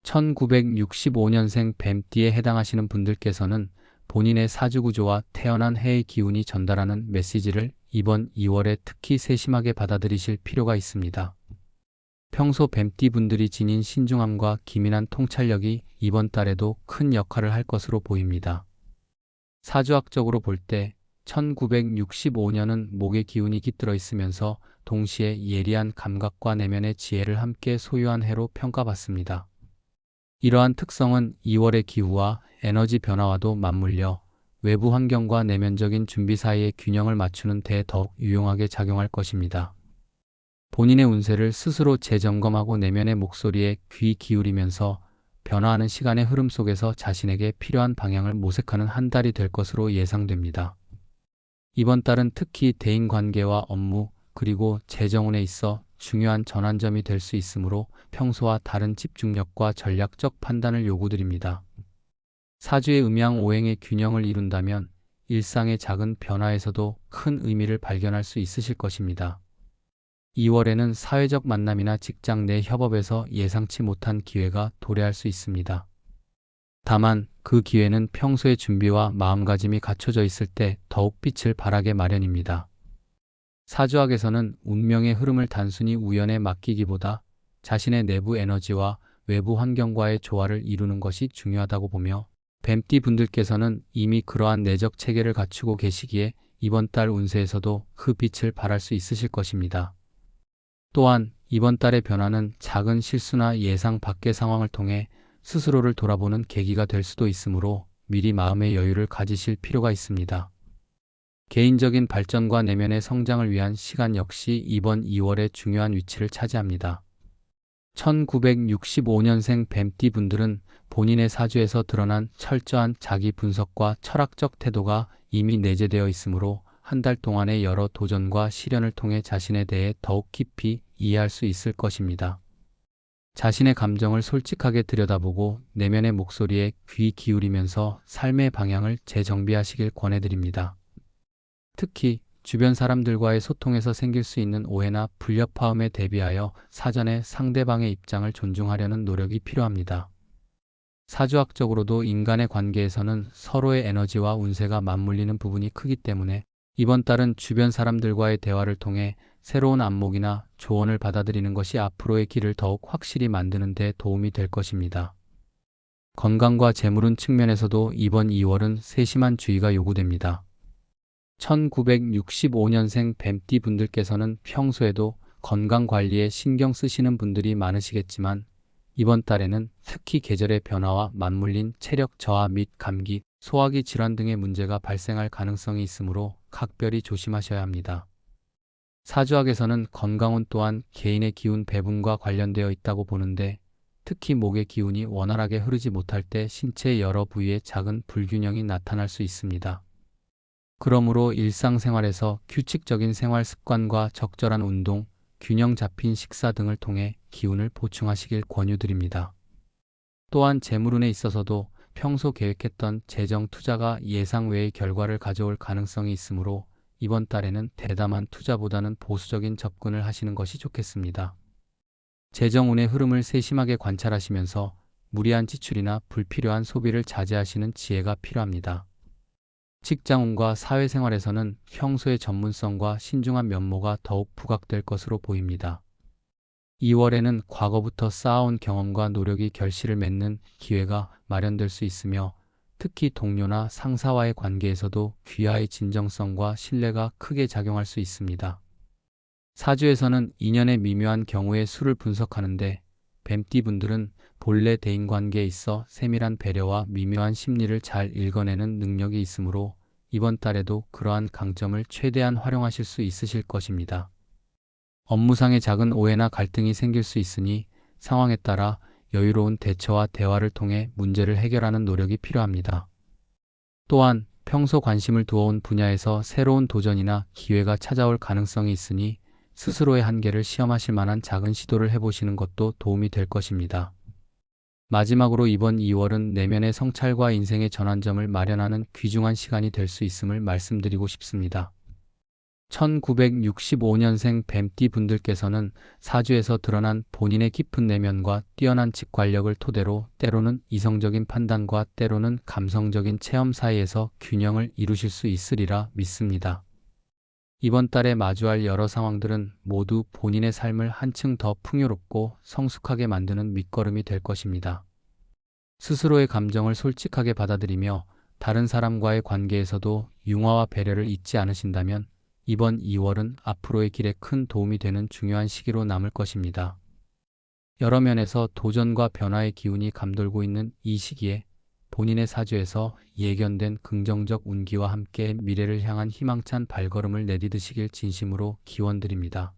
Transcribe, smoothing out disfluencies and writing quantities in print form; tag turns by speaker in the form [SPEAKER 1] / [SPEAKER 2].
[SPEAKER 1] 1965년생 뱀띠에 해당하시는 분들께서는 본인의 사주구조와 태어난 해의 기운이 전달하는 메시지를 이번 2월에 특히 세심하게 받아들이실 필요가 있습니다. 평소 뱀띠 분들이 지닌 신중함과 기민한 통찰력이 이번 달에도 큰 역할을 할 것으로 보입니다. 사주학적으로 볼 때 1965년은 목의 기운이 깃들어 있으면서 동시에 예리한 감각과 내면의 지혜를 함께 소유한 해로 평가받습니다. 이러한 특성은 2월의 기후와 에너지 변화와도 맞물려 외부 환경과 내면적인 준비 사이의 균형을 맞추는 데 더욱 유용하게 작용할 것입니다. 본인의 운세를 스스로 재점검하고 내면의 목소리에 귀 기울이면서 변화하는 시간의 흐름 속에서 자신에게 필요한 방향을 모색하는 한 달이 될 것으로 예상됩니다. 이번 달은 특히 대인관계와 업무, 그리고 재정운에 있어 중요한 전환점이 될 수 있으므로 평소와 다른 집중력과 전략적 판단을 요구드립니다. 사주의 음양-오행의 균형을 이룬다면 일상의 작은 변화에서도 큰 의미를 발견할 수 있으실 것입니다. 2월에는 사회적 만남이나 직장 내 협업에서 예상치 못한 기회가 도래할 수 있습니다. 다만 그 기회는 평소의 준비와 마음가짐이 갖춰져 있을 때 더욱 빛을 발하게 마련입니다. 사주학에서는 운명의 흐름을 단순히 우연에 맡기기보다 자신의 내부 에너지와 외부 환경과의 조화를 이루는 것이 중요하다고 보며 뱀띠 분들께서는 이미 그러한 내적 체계를 갖추고 계시기에 이번 달 운세에서도 그 빛을 발할 수 있으실 것입니다. 또한 이번 달의 변화는 작은 실수나 예상 밖의 상황을 통해 스스로를 돌아보는 계기가 될 수도 있으므로 미리 마음의 여유를 가지실 필요가 있습니다. 개인적인 발전과 내면의 성장을 위한 시간 역시 이번 2월에 중요한 위치를 차지합니다. 1965년생 뱀띠 분들은 본인의 사주에서 드러난 철저한 자기 분석과 철학적 태도가 이미 내재되어 있으므로 한 달 동안의 여러 도전과 시련을 통해 자신에 대해 더욱 깊이 이해할 수 있을 것입니다. 자신의 감정을 솔직하게 들여다보고 내면의 목소리에 귀 기울이면서 삶의 방향을 재정비하시길 권해드립니다. 특히 주변 사람들과의 소통에서 생길 수 있는 오해나 불협화음에 대비하여 사전에 상대방의 입장을 존중하려는 노력이 필요합니다. 사주학적으로도 인간의 관계에서는 서로의 에너지와 운세가 맞물리는 부분이 크기 때문에 이번 달은 주변 사람들과의 대화를 통해 새로운 안목이나 조언을 받아들이는 것이 앞으로의 길을 더욱 확실히 만드는 데 도움이 될 것입니다. 건강과 재물운 측면에서도 이번 2월은 세심한 주의가 요구됩니다. 1965년생 뱀띠 분들께서는 평소에도 건강관리에 신경 쓰시는 분들이 많으시겠지만 이번 달에는 특히 계절의 변화와 맞물린 체력 저하 및 감기, 소화기 질환 등의 문제가 발생할 가능성이 있으므로 각별히 조심하셔야 합니다. 사주학에서는 건강운 또한 개인의 기운 배분과 관련되어 있다고 보는데 특히 목의 기운이 원활하게 흐르지 못할 때 신체의 여러 부위에 작은 불균형이 나타날 수 있습니다. 그러므로 일상생활에서 규칙적인 생활 습관과 적절한 운동, 균형 잡힌 식사 등을 통해 기운을 보충하시길 권유드립니다. 또한 재물운에 있어서도 평소 계획했던 재정 투자가 예상 외의 결과를 가져올 가능성이 있으므로 이번 달에는 대담한 투자보다는 보수적인 접근을 하시는 것이 좋겠습니다. 재정운의 흐름을 세심하게 관찰하시면서 무리한 지출이나 불필요한 소비를 자제하시는 지혜가 필요합니다. 직장운과 사회생활에서는 평소의 전문성과 신중한 면모가 더욱 부각될 것으로 보입니다. 2월에는 과거부터 쌓아온 경험과 노력이 결실을 맺는 기회가 마련될 수 있으며 특히 동료나 상사와의 관계에서도 귀하의 진정성과 신뢰가 크게 작용할 수 있습니다. 사주에서는 인연의 미묘한 경우의 수를 분석하는데 뱀띠 분들은 본래 대인관계에 있어 세밀한 배려와 미묘한 심리를 잘 읽어내는 능력이 있으므로 이번 달에도 그러한 강점을 최대한 활용하실 수 있으실 것입니다. 업무상의 작은 오해나 갈등이 생길 수 있으니 상황에 따라 여유로운 대처와 대화를 통해 문제를 해결하는 노력이 필요합니다. 또한 평소 관심을 두어온 분야에서 새로운 도전이나 기회가 찾아올 가능성이 있으니 스스로의 한계를 시험하실 만한 작은 시도를 해보시는 것도 도움이 될 것입니다. 마지막으로 이번 2월은 내면의 성찰과 인생의 전환점을 마련하는 귀중한 시간이 될 수 있음을 말씀드리고 싶습니다. 1965년생 뱀띠 분들께서는 사주에서 드러난 본인의 깊은 내면과 뛰어난 직관력을 토대로 때로는 이성적인 판단과 때로는 감성적인 체험 사이에서 균형을 이루실 수 있으리라 믿습니다. 이번 달에 마주할 여러 상황들은 모두 본인의 삶을 한층 더 풍요롭고 성숙하게 만드는 밑거름이 될 것입니다. 스스로의 감정을 솔직하게 받아들이며 다른 사람과의 관계에서도 융화와 배려를 잊지 않으신다면 이번 2월은 앞으로의 길에 큰 도움이 되는 중요한 시기로 남을 것입니다. 여러 면에서 도전과 변화의 기운이 감돌고 있는 이 시기에 본인의 사주에서 예견된 긍정적 운기와 함께 미래를 향한 희망찬 발걸음을 내디디시길 진심으로 기원드립니다.